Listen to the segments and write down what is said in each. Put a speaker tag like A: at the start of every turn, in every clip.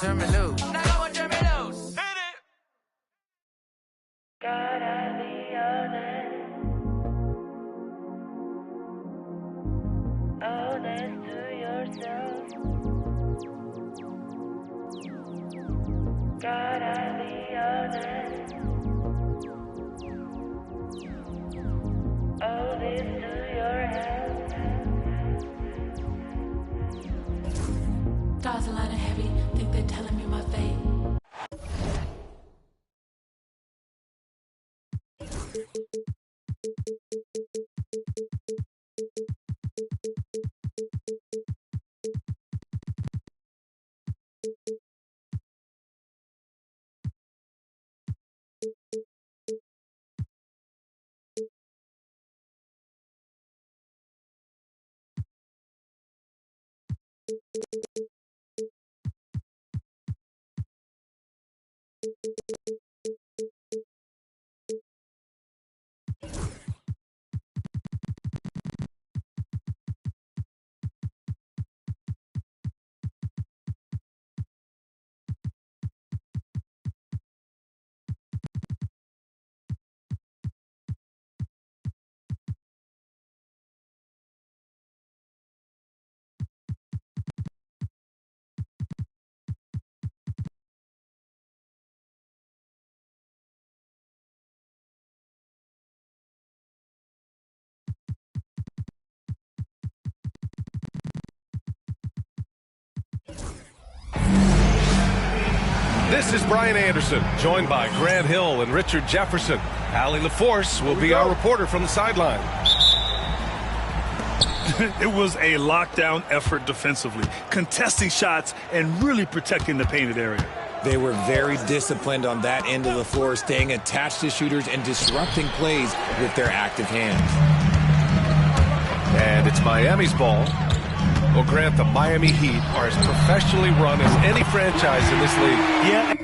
A: turn me loose. Now go and turn me loose. Hit it.
B: Gotta be honest. Honest to yourself. Gotta be honest. Owe this to your health.
C: Stars a line of heavy, think they're telling me my fate.
D: This is Brian Anderson, joined by Grant Hill and Richard Jefferson. Allie LaForce will be our reporter from the sideline.
E: It was a lockdown effort defensively, contesting shots and really protecting the painted area.
F: They were very disciplined on that end of the floor, staying attached to shooters and disrupting plays with their active hands.
D: And it's Miami's ball. Well, Grant, the Miami Heat are as professionally run as any franchise in this league.
E: Yeah.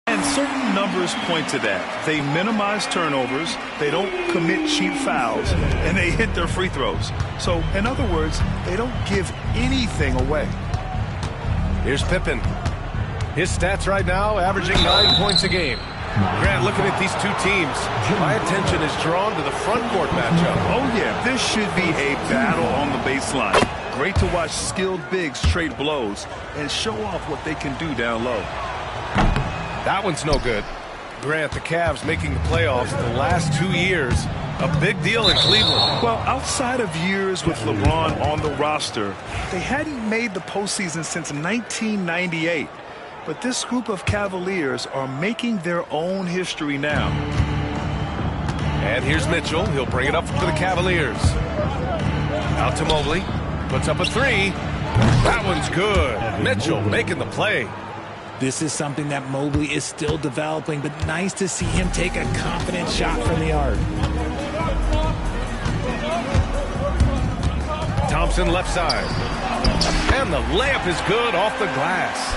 E: And certain numbers point to that. They minimize turnovers, they don't commit cheap fouls, and they hit their free throws. So, in other words, they don't give anything away.
D: Here's Pippen. His stats right now averaging 9 points a game. Grant, looking at these two teams, my attention is drawn to the front court matchup.
E: Oh, yeah, this should be a battle on the baseline. Great to watch skilled bigs trade blows and show off what they can do down low.
D: That one's no good. Grant, the Cavs making the playoffs the last 2 years. A big deal in Cleveland.
E: Well, outside of years with LeBron on the roster, they hadn't made the postseason since 1998. But this group of Cavaliers are making their own history now.
D: And here's Mitchell. He'll bring it up for the Cavaliers. Out to Mobley. Puts up a three. That one's good. Mitchell making the play.
F: This is something that Mobley is still developing, but nice to see him take a confident shot from the arc.
D: Thompson left side. And the layup is good off the glass.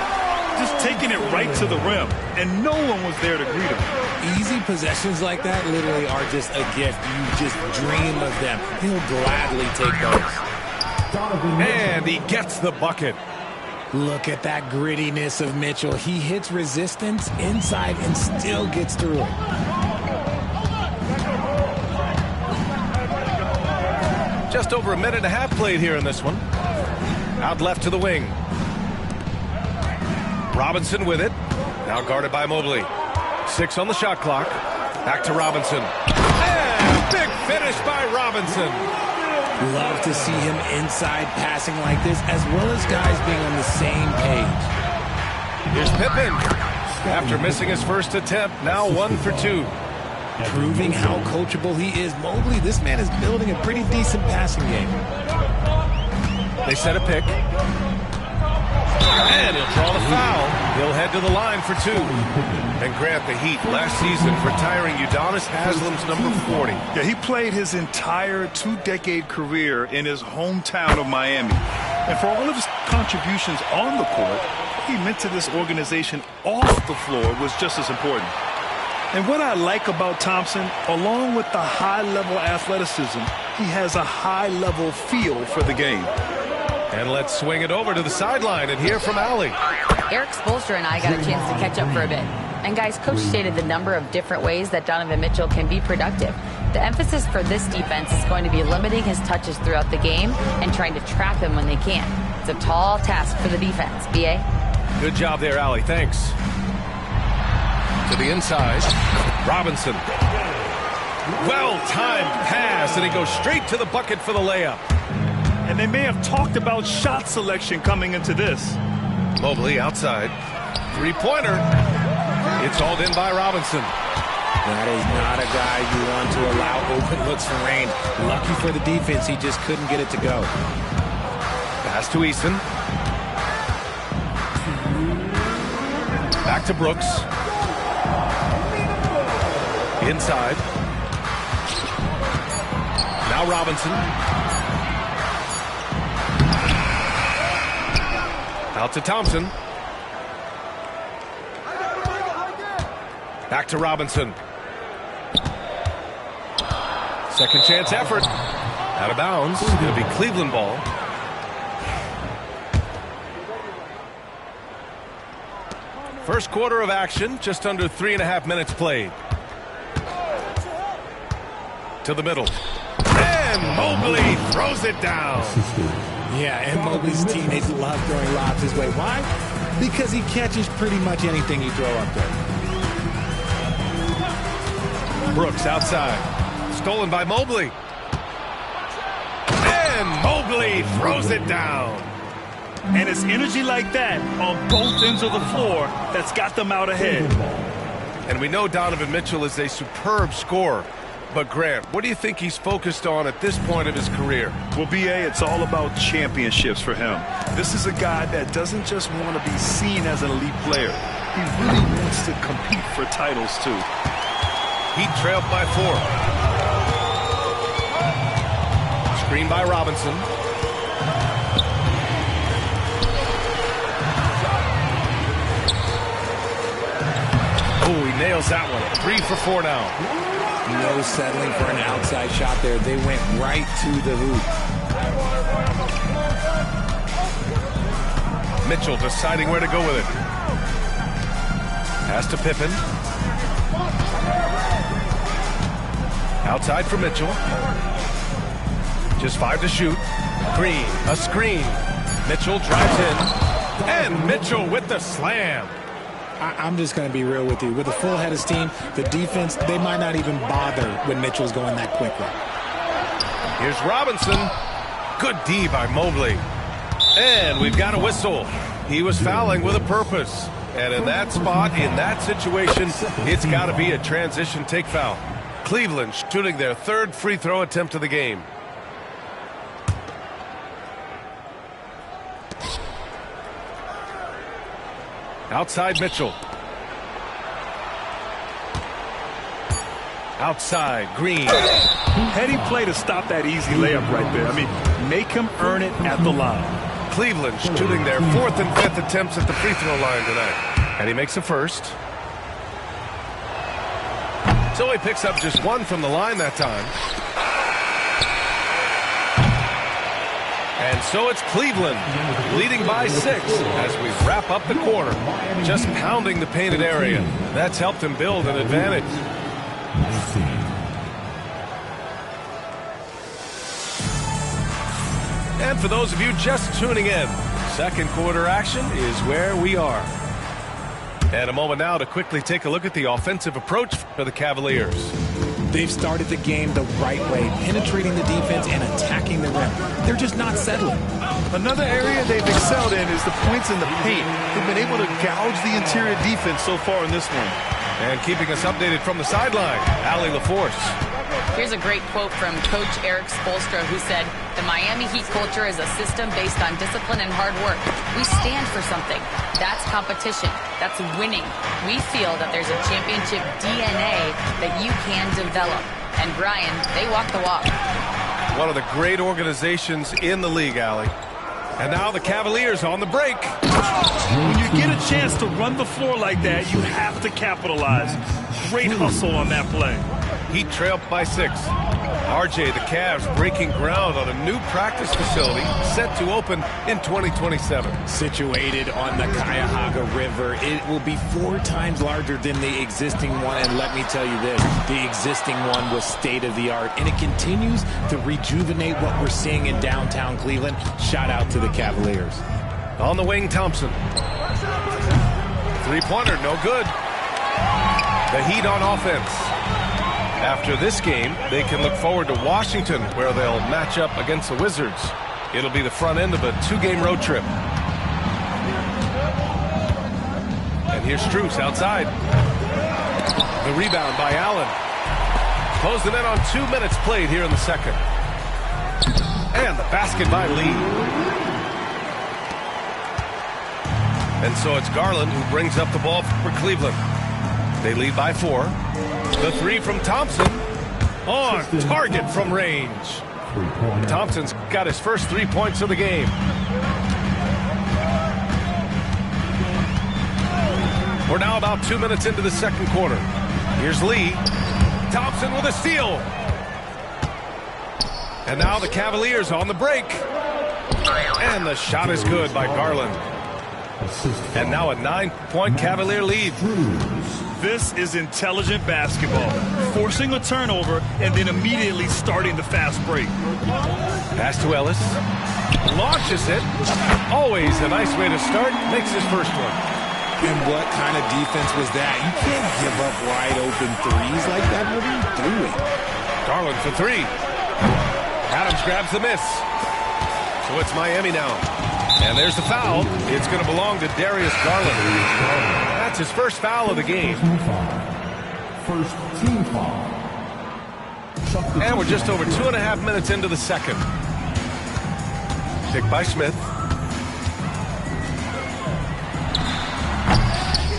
E: Just taking it right to the rim, and no one was there to greet him.
F: Easy possessions like that literally are just a gift. You just dream of them. He'll gladly take those.
D: And he gets the bucket.
F: Look at that grittiness of Mitchell. He hits resistance inside and still gets through it.
D: Just over a minute and a half played here in this one. Out left to the wing. Robinson with it. Now guarded by Mobley. 6 on the shot clock. Back to Robinson. And big finish by Robinson.
F: Love to see him inside passing like this, as well as guys being on the same page.
D: Here's Pippen. After missing his first attempt, now 1 for 2.
F: Proving how coachable he is. Mobley, this man is building a pretty decent passing game.
D: They set a pick. And he'll draw the foul. He'll head to the line for 2. And Grant, the Heat last season retiring Udonis Haslem's number 40.
E: Yeah, he played his entire 2-decade career in his hometown of Miami. And for all of his contributions on the court, what he meant to this organization off the floor was just as important. And what I like about Thompson, along with the high-level athleticism, he has a high-level feel for the game.
D: And let's swing it over to the sideline and hear from Allie.
G: Eric Spoelstra and I got a chance to catch up for a bit. And guys, Coach stated the number of different ways that Donovan Mitchell can be productive. The emphasis for this defense is going to be limiting his touches throughout the game and trying to trap him when they can. It's a tall task for the defense. B.A.?
D: Good job there, Allie. Thanks. To the inside. Robinson. Well-timed pass, and he goes straight to the bucket for the layup.
E: And they may have talked about shot selection coming into this.
D: Mobley outside. Three-pointer. It's hauled in by Robinson.
F: That is not a guy you want to allow open looks from range. Lucky for the defense, he just couldn't get it to go.
D: Pass to Eason. Back to Brooks. Inside. Now Robinson. Out to Thompson. Back to Robinson. Second chance effort. Out of bounds. It'll be Cleveland ball. First quarter of action. Just under 3.5 minutes played. To the middle. And Mobley throws it down.
F: Yeah, and Mobley's teammates love throwing lobs his way. Why? Because he catches pretty much anything you throw up there.
D: Brooks outside. Stolen by Mobley. And Mobley throws it down.
E: And it's energy like that on both ends of the floor that's got them out ahead.
D: And we know Donovan Mitchell is a superb scorer. But Grant, what do you think he's focused on at this point of his career?
E: Well, B.A., it's all about championships for him. This is a guy that doesn't just want to be seen as an elite player. He really wants to compete for titles, too.
D: Heat trailed by 4. Screen by Robinson. Oh, he nails that one. 3 for 4 now.
F: No settling for an outside shot there. They went right to the hoop.
D: Mitchell deciding where to go with it. Pass to Pippen. Outside for Mitchell. Just 5 to shoot. Green, a screen. Mitchell drives in. And Mitchell with the slam.
F: I'm just going to be real with you. With a full head of steam, the defense, they might not even bother when Mitchell's going that quickly.
D: Here's Robinson. Good D by Mobley. And we've got a whistle. He was fouling with a purpose. And in that spot, in that situation, it's got to be a transition take foul. Cleveland shooting their 3rd free throw attempt of the game. Outside Mitchell. Outside Green.
E: Heady play to stop that easy layup right there. I mean, make him earn it at the line.
D: Cleveland shooting their 4th and 5th attempts at the free throw line tonight. And he makes the first. So he picks up just one from the line that time. And so it's Cleveland leading by 6 as we wrap up the quarter. Just pounding the painted area. That's helped him build an advantage. And for those of you just tuning in, second quarter action is where we are. And a moment now to quickly take a look at the offensive approach for the Cavaliers.
F: They've started the game the right way, penetrating the defense and attacking the rim. They're just not settling.
E: Another area they've excelled in is the points in the paint. They've been able to gouge the interior defense so far in this one.
D: And keeping us updated from the sideline, Allie LaForce.
G: Here's a great quote from Coach Eric Spoelstra, who said, "The Miami Heat culture is a system based on discipline and hard work. We stand for something. That's competition. That's winning. We feel that there's a championship DNA that you can develop." And Brian, they walk the walk.
D: One of the great organizations in the league, Allie. And now the Cavaliers on the break.
E: When you get a chance to run the floor like that, you have to capitalize. Great hustle on that play.
D: Heat trailed by 6. RJ, the Cavs breaking ground on a new practice facility set to open in 2027.
F: Situated on the Cuyahoga River, it will be 4 times larger than the existing one. And let me tell you this, the existing one was state-of-the-art, and it continues to rejuvenate what we're seeing in downtown Cleveland. Shout out to the Cavaliers.
D: On the wing, Thompson. Three-pointer, no good. The Heat on offense. After this game, they can look forward to Washington, where they'll match up against the Wizards. It'll be the front end of a 2-game road trip. And here's Strus outside. The rebound by Allen. Closing in on 2 minutes played here in the second. And the basket by Lee. And so it's Garland who brings up the ball for Cleveland. They lead by 4. The 3 from Thompson. On target from range. Thompson's got his first 3 points of the game. We're now about 2 minutes into the second quarter. Here's Lee. Thompson with a steal. And now the Cavaliers on the break. And the shot is good by Garland. And now a 9-point Cavalier lead.
E: This is intelligent basketball. Forcing a turnover and then immediately starting the fast break.
D: Pass to Ellis. Launches it. Always a nice way to start. Makes his first one.
F: And what kind of defense was that? You can't give up wide open threes like that. What are you doing?
D: Garland for 3. Adams grabs the miss. So it's Miami now. And there's the foul. It's going to belong to Darius Garland. That's his first foul of the game.
H: First team foul.
D: And we're just over 2.5 minutes into the second. Pick by Smith.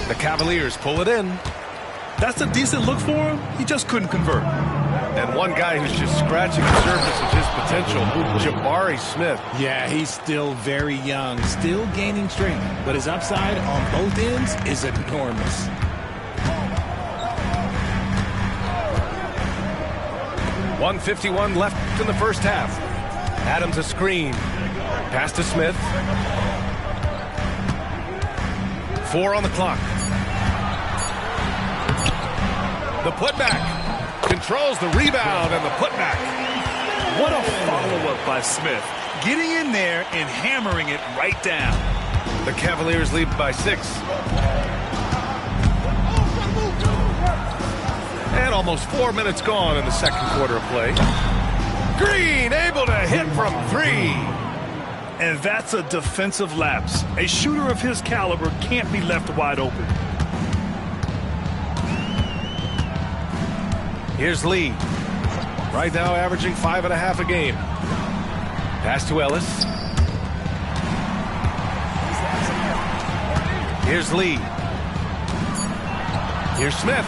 D: The Cavaliers pull it in.
E: That's a decent look for him. He just couldn't convert.
D: And one guy who's just scratching the surface of his potential, Jabari Smith.
F: Yeah, he's still very young, still gaining strength, but his upside on both ends is enormous.
D: .151 left in the first half. Adams a screen. Pass to Smith. 4 on the clock. The putback. Controls the rebound and the putback.
E: What a follow-up by Smith. Getting in there and hammering it right down.
D: The Cavaliers lead by 6. And almost 4 minutes gone in the second quarter of play. Green able to hit from 3.
E: And that's a defensive lapse. A shooter of his caliber can't be left wide open.
D: Here's Lee. Right now averaging 5.5 a game. Pass to Ellis. Here's Lee. Here's Smith.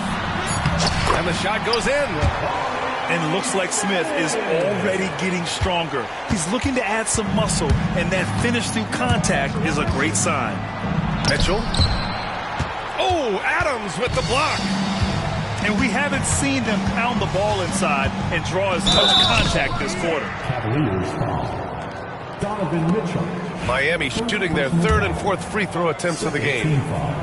D: And the shot goes in.
E: And looks like Smith is already getting stronger. He's looking to add some muscle, and that finish through contact is a great sign.
D: Mitchell. Oh, Adams with the block.
E: And we haven't seen them pound the ball inside and draw as much contact this quarter.
H: Cavaliers foul. Donovan Mitchell.
D: Miami shooting their third and fourth free throw attempts of the game.
H: Team foul.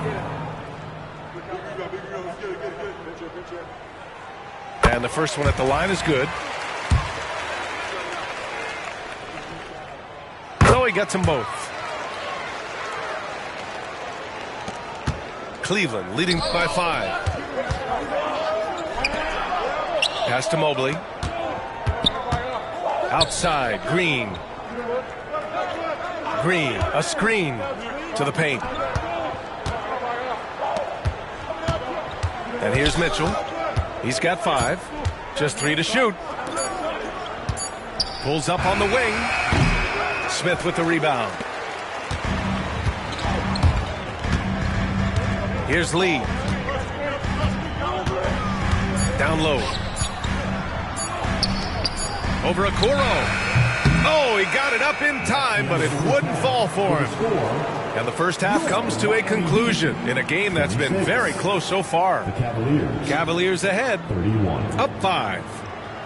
D: And the first one at the line is good. So he gets them both. Cleveland leading by 5. Pass to Mobley. Outside, Green. Green, a screen to the paint. And here's Mitchell. He's got 5. Just 3 to shoot. Pulls up on the wing. Smith with the rebound. Here's Lee. Down low. Over Okoro. Oh, he got it up in time, but it wouldn't fall for him. And the first half comes to a conclusion in a game that's been very close so far. Cavaliers ahead,
H: 31.
D: up 5.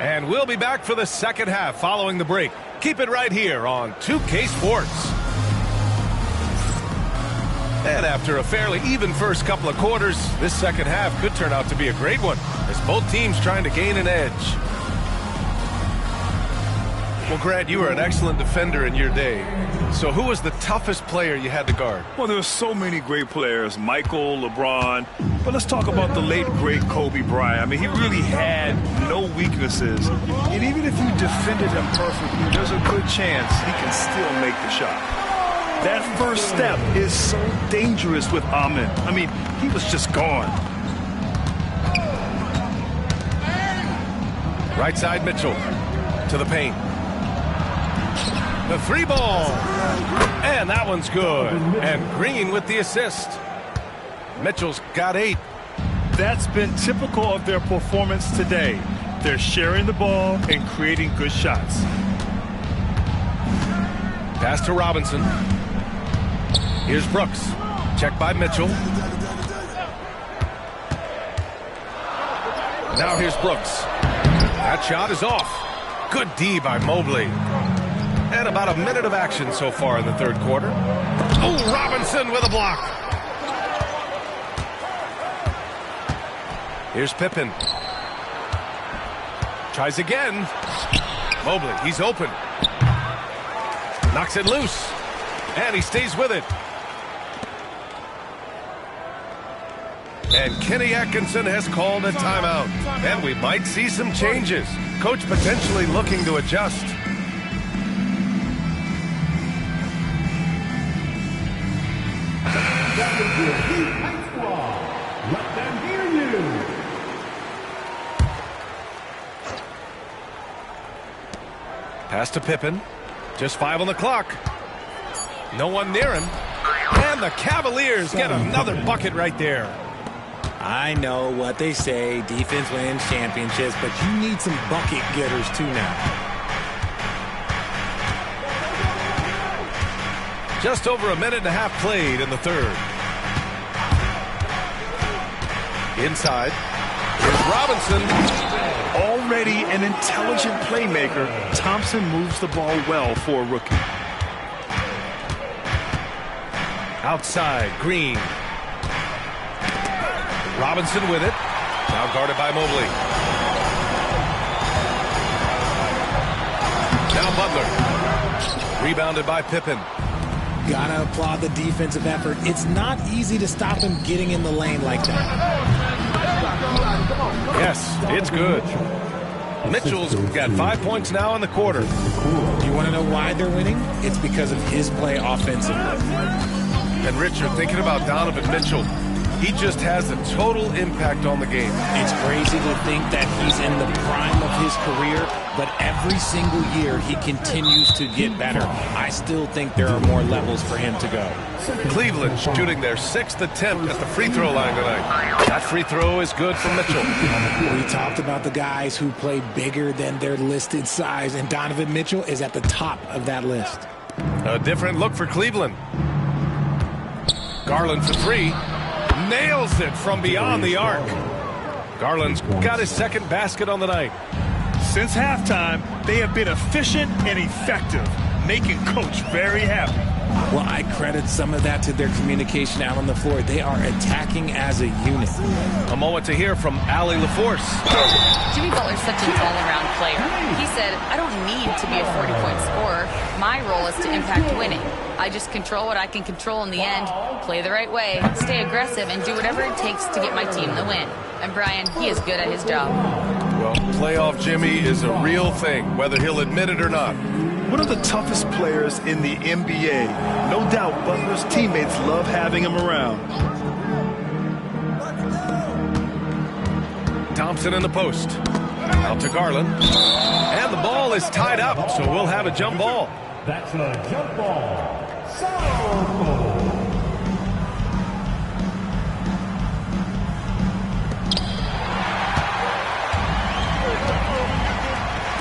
D: And we'll be back for the second half following the break. Keep it right here on 2K Sports. And after a fairly even first couple of quarters, this second half could turn out to be a great one as both teams trying to gain an edge. Well, Grant, you were an excellent defender in your day. So who was the toughest player you had to guard?
E: Well, there were so many great players, Michael, LeBron. But let's talk about the late, great Kobe Bryant. I mean, he really had no weaknesses. And even if you defended him perfectly, there's a good chance he can still make the shot. That first step is so dangerous with Amen. I mean, he was just gone.
D: Right side, Mitchell to the paint. The 3 ball. And that one's good. And Green with the assist. Mitchell's got 8.
E: That's been typical of their performance today. They're sharing the ball and creating good shots.
D: Pass to Robinson. Here's Brooks. Checked by Mitchell. Now here's Brooks. That shot is off. Good D by Mobley. And about a minute of action so far in the third quarter. Oh, Robinson with a block. Here's Pippen. Tries again. Mobley, he's open. Knocks it loose. And he stays with it. And Kenny Atkinson has called a timeout. And we might see some changes. Coach potentially looking to adjust.
H: Let them hear you.
D: Pass to Pippen. Just 5 on the clock. No one near him. And the Cavaliers get another bucket right there.
F: I know what they say, defense wins championships, but you need some bucket getters too now.
D: Just over a minute and a half played in the third. Inside. Here's Robinson.
E: Already an intelligent playmaker, Thompson moves the ball well for a rookie.
D: Outside, Green. Robinson with it. Now guarded by Mobley. Now Butler. Rebounded by Pippen.
F: Gotta applaud the defensive effort. It's not easy to stop him getting in the lane like that.
D: Yes, it's good. Mitchell's got 5 points now in the quarter.
F: You want to know why they're winning? It's because of his play offensively.
D: And Richard, thinking about Donovan Mitchell, He just has a total impact on the game.
F: It's crazy to think that he's in the prime of his career, but every single year he continues to get better. I still think there are more levels for him to go.
D: Cleveland shooting their 6th attempt at the free throw line tonight. That free throw is good for Mitchell.
F: We talked about the guys who play bigger than their listed size, and Donovan Mitchell is at the top of that list.
D: A different look for Cleveland. Garland for three. Nails it from beyond the arc. Garland's got his second basket on the night.
E: Since halftime, they have been efficient and effective, making Coach very happy.
F: Well, I credit some of that to their communication out on the floor. They are attacking as a unit.
D: A moment to hear from Allie LaForce.
G: Jimmy Butler's such an all-around player. He said, I don't need to be a 40-point scorer. My role is to impact winning. I just control what I can control in the end, play the right way, stay aggressive, and do whatever it takes to get my team the win. And Brian, he is good at his job.
D: Well, playoff Jimmy is a real thing, whether he'll admit it or not.
E: One of the toughest players in the NBA. No doubt Butler's teammates love having him around.
D: Thompson in the post. Out to Garland. And the ball is tied up, so we'll have a jump ball.
H: That's a jump ball. Soto.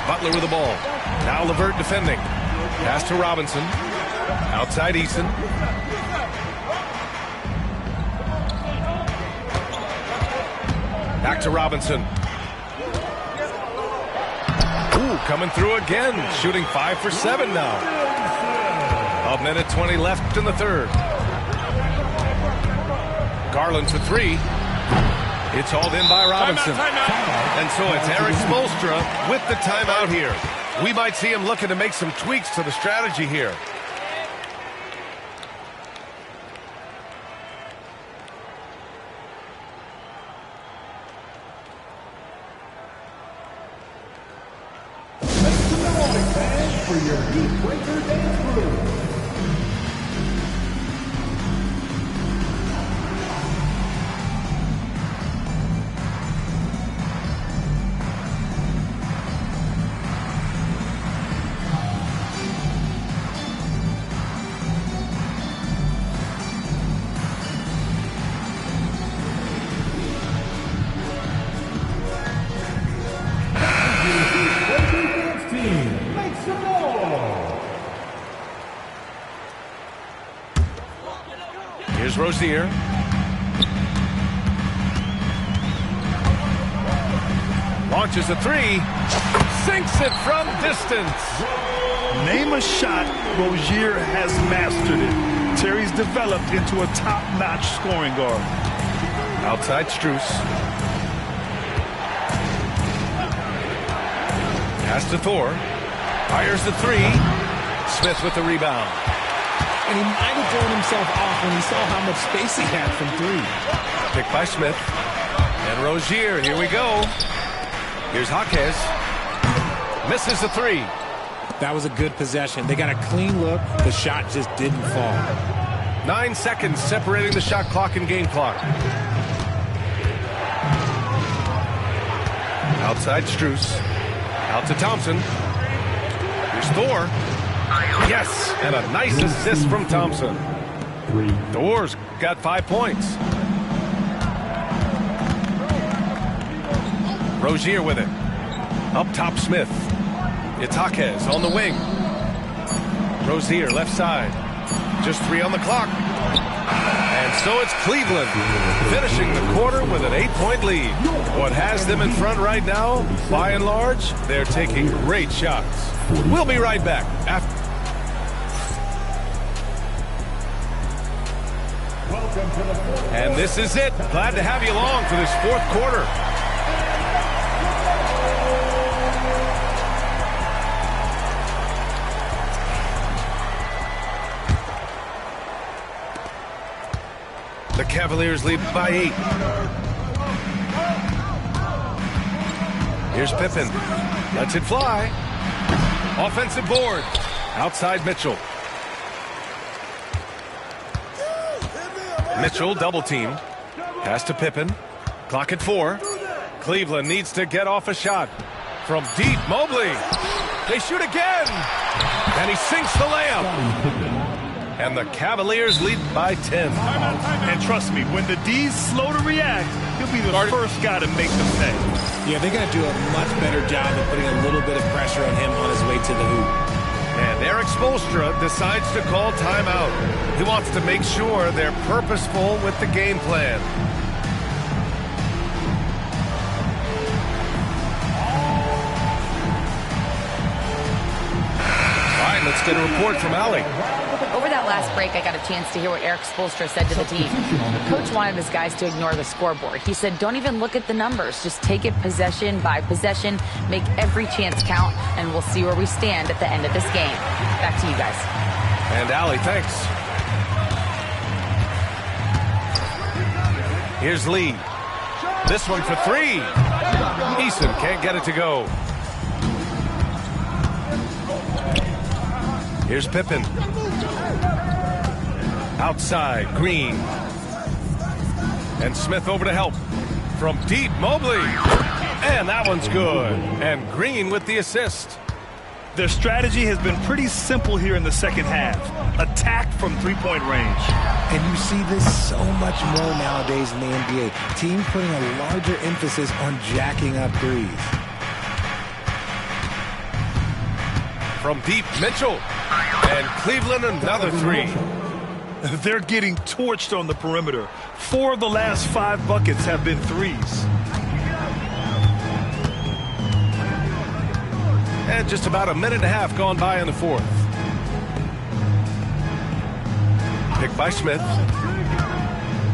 D: Butler with the ball. Now LeVert defending. Pass to Robinson. Outside Eason. Back to Robinson. Ooh, coming through again. Shooting 5 for 7 now. A minute 20 left in the third. Garland for three. It's hauled in by Robinson. And so it's Eric Spoelstra with the timeout here. We might see him looking to make some tweaks to the strategy here.
H: Make some noise, fans, for your Heat Breaker dance crew.
D: Here's Rozier. Launches a three. Sinks it from distance.
E: Name a shot Rozier has mastered it. Terry's developed into a top-notch scoring guard.
D: Outside Strus. Pass to Thor. Fires the three. Smith with the rebound.
F: And he might have thrown himself off when he saw how much space he had from three.
D: Picked by Smith. And Rozier, here we go. Here's Jaquez. Misses the three.
F: That was a good possession. They got a clean look. The shot just didn't fall.
D: 9 seconds separating the shot clock and game clock. Outside Strus. Out to Thompson. Here's Thor. Yes, and a nice assist from Thompson. Thor's got 5 points. Rozier with it. Up top Smith. It's Jaquez on the wing. Rozier left side. Just 3 on the clock. And so it's Cleveland finishing the quarter with an 8-point lead. What has them in front right now, by and large, they're taking great shots. We'll be right back after. And this is it. Glad to have you along for this fourth quarter. The Cavaliers lead by 8. Here's Pippen. Lets it fly. Offensive board. Outside Mitchell. Mitchell double teamed. Pass to Pippen. Clock at 4. Cleveland needs to get off a shot. From deep, Mobley. They shoot again. And he sinks the layup. And the Cavaliers lead by 10.
E: And trust me, when the D's slow to react, he'll be the first guy to make them pay.
F: Yeah, they're going to do a much better job of putting a little bit of pressure on him on his way to the hoop.
D: And Eric Spoelstra decides to call timeout. He wants to make sure they're purposeful with the game plan. All right, let's get a report from Allie.
G: Over that last break, I got a chance to hear what Eric Spoelstra said to the team. Coach wanted his guys to ignore the scoreboard. He said, don't even look at the numbers. Just take it possession by possession, make every chance count, and we'll see where we stand at the end of this game. Back to you guys.
D: And Allie, thanks. Here's Lee. This one for 3. Eason can't get it to go. Here's Pippen. Outside, Green. And Smith over to help. From deep, Mobley. And that one's good. And Green with the assist.
E: Their strategy has been pretty simple here in the second half. Attack from three-point range.
F: And you see this so much more nowadays in the NBA. Teams putting a larger emphasis on jacking up threes.
D: From deep, Mitchell. And Cleveland another 3.
E: They're getting torched on the perimeter. 4 of the last 5 buckets have been threes.
D: And just about a minute and a half gone by in the 4th. Picked by Smith.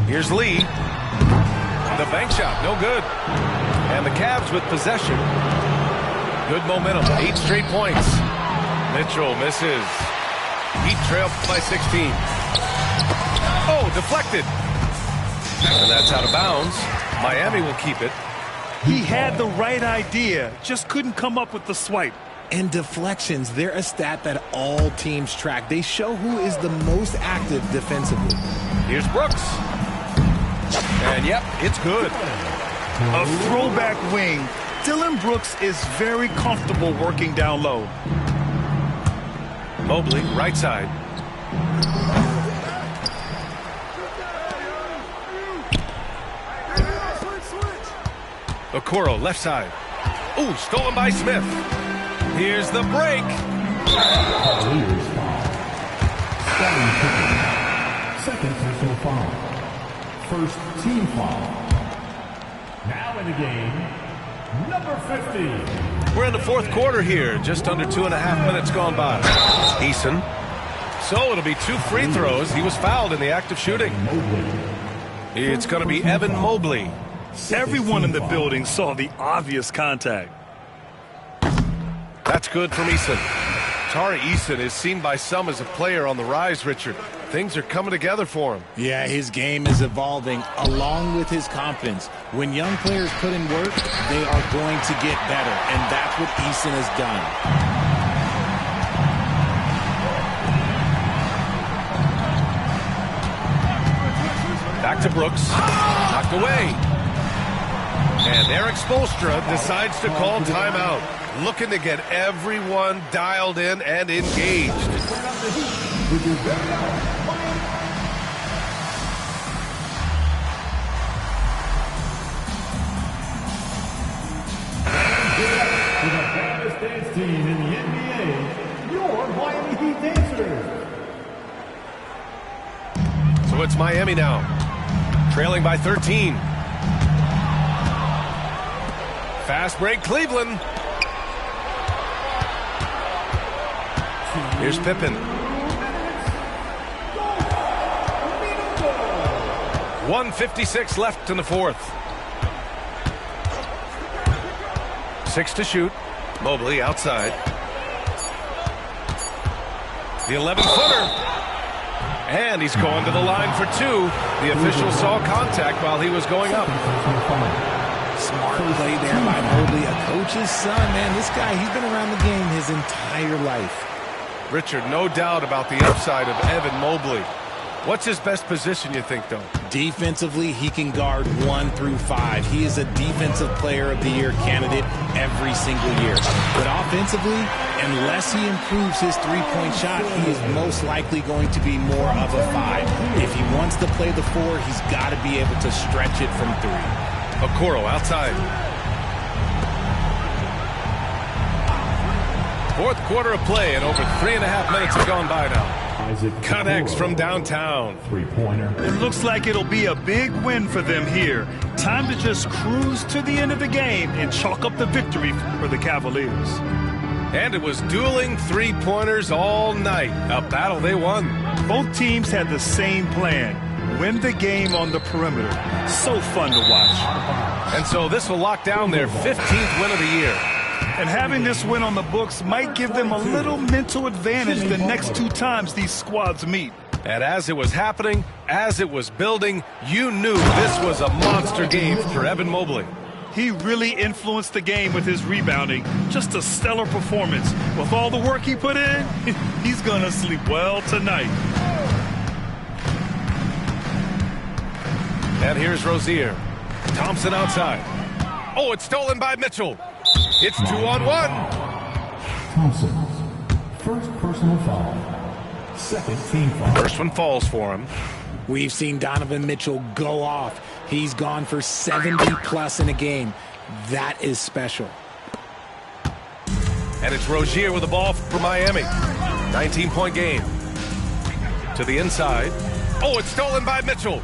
D: Here's Lee. The bank shot, no good. And the Cavs with possession. Good momentum, 8 straight points. Mitchell misses. Heat trail by 16. Oh, deflected. And that's out of bounds. Miami will keep it.
E: He had the right idea, just couldn't come up with the swipe.
F: And deflections, they're a stat that all teams track. They show who is the most active defensively.
D: Here's Brooks. And yep, it's good.
E: A throwback wing. Dillon Brooks is very comfortable working down low.
D: Mobley, right side. Okoro, left side. Ooh, stolen by Smith. Here's the break.
H: Second personal foul. First team foul. Now in the game, number 50.
D: We're in the 4th quarter here. Just under 2.5 minutes gone by. Eason. So it'll be 2 free throws. He was fouled in the act of shooting. It's going to be Evan Mobley.
E: Everyone in the building saw the obvious contact.
D: That's good from Eason. Tari Eason is seen by some as a player on the rise, Richard. Things are coming together for him.
F: Yeah, his game is evolving along with his confidence. When young players put in work, they are going to get better, and that's what Eason has done.
D: Back to Brooks. Knocked away. And Eric Spoelstra decides to call timeout. Looking to get everyone dialed in and engaged.
H: For the baddest dance team in the NBA, your Miami Heat Dancers.
D: So it's Miami now, trailing by 13. Fast break, Cleveland. Here's Pippen. 1:56 left in the 4th. 6 to shoot. Mobley outside. The 11-footer. And he's going to the line for 2. The official saw contact while he was going up.
F: Smart play there by Mobley, a coach's son. Man, this guy, he's been around the game his entire life.
D: Richard, no doubt about the upside of Evan Mobley. What's his best position, you think, though?
F: Defensively, he can guard 1 through 5. He is a Defensive Player of the Year candidate every single year. But offensively, unless he improves his three-point shot, he is most likely going to be more of a 5. If he wants to play the 4, he's got to be able to stretch it from 3.
D: Okoro outside. Fourth quarter of play, and over 3.5 minutes have gone by now. Connex from downtown.
H: Three-pointer.
E: It looks like it'll be a big win for them here. Time to just cruise to the end of the game and chalk up the victory for the Cavaliers.
D: And it was dueling three-pointers all night. A battle they won.
E: Both teams had the same plan. Win the game on the perimeter. So fun to watch.
D: And so this will lock down their 15th win of the year.
E: And having this win on the books might give them a little mental advantage the next 2 times these squads meet.
D: And as it was happening, as it was building, you knew this was a monster game for Evan Mobley.
E: He really influenced the game with his rebounding. Just a stellar performance. With all the work he put in, he's going to sleep well tonight.
D: And here's Rozier. Thompson outside. Oh, it's stolen by Mitchell. It's 2-on-1.
H: Thompson, first personal foul. Second team foul.
D: First one falls for him.
F: We've seen Donovan Mitchell go off. He's gone for 70+ in a game. That is special.
D: And it's Rozier with the ball for Miami. 19-point game. To the inside. Oh, it's stolen by Mitchell.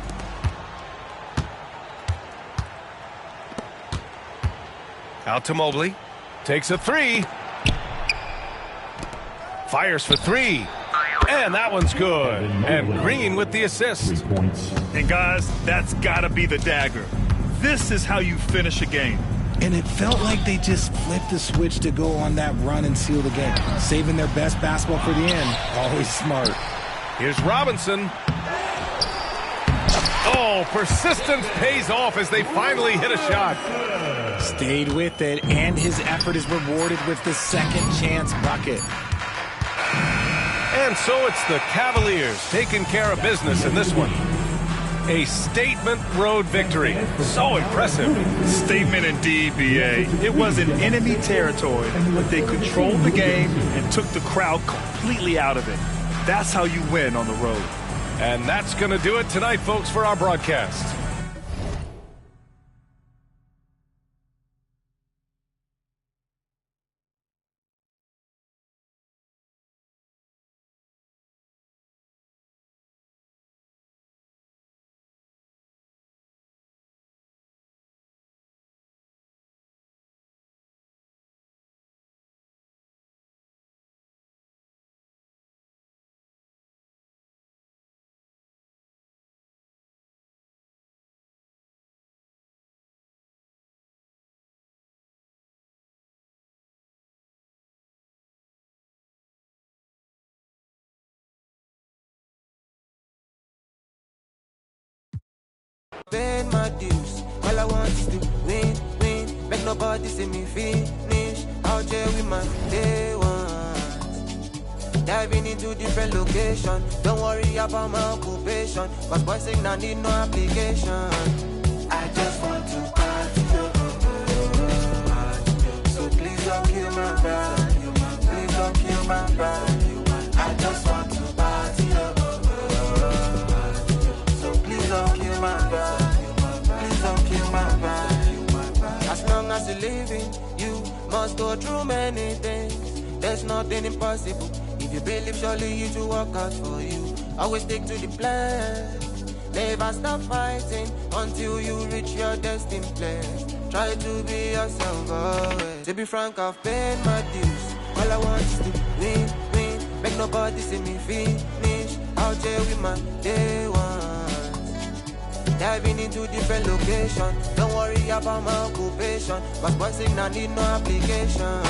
D: Out to Mobley. Takes a 3. Fires for 3. And that one's good. And Green with the assist.
H: 3 points.
E: And guys, that's got to be the dagger. This is how you finish a game.
F: And it felt like they just flipped the switch to go on that run and seal the game. Saving their best basketball for the end. Always smart.
D: Here's Robinson. Oh, persistence pays off as they finally hit a shot.
F: Stayed with it, and his effort is rewarded with the second chance bucket.
D: And so it's the Cavaliers taking care of business in this one. A statement road victory. So impressive.
E: Statement indeed, B.A. It was in enemy territory, but they controlled the game and took the crowd completely out of it. That's how you win on the road.
D: And that's going to do it tonight, folks, for our broadcast.
I: Pay my dues. All I want is to win, win. Make nobody see me finish. Out there with my day ones. Diving into different location. Don't worry about my occupation. Cause boys saying I need no application. I just want to party. So please don't kill my vibe. Please don't kill my vibe. I just want to party. So please don't kill my vibe. As long as you're living, you must go through many things. There's nothing impossible. If you believe, surely it will work out for you. Always stick to the plan. Never stop fighting until you reach your destined place. Try to be yourself always. To be frank, I've paid my dues. All I want is to win, win. Make nobody see me finish. Out there with my day one. Diving into different location. Don't worry about my occupation. Cause boys saying I need no application.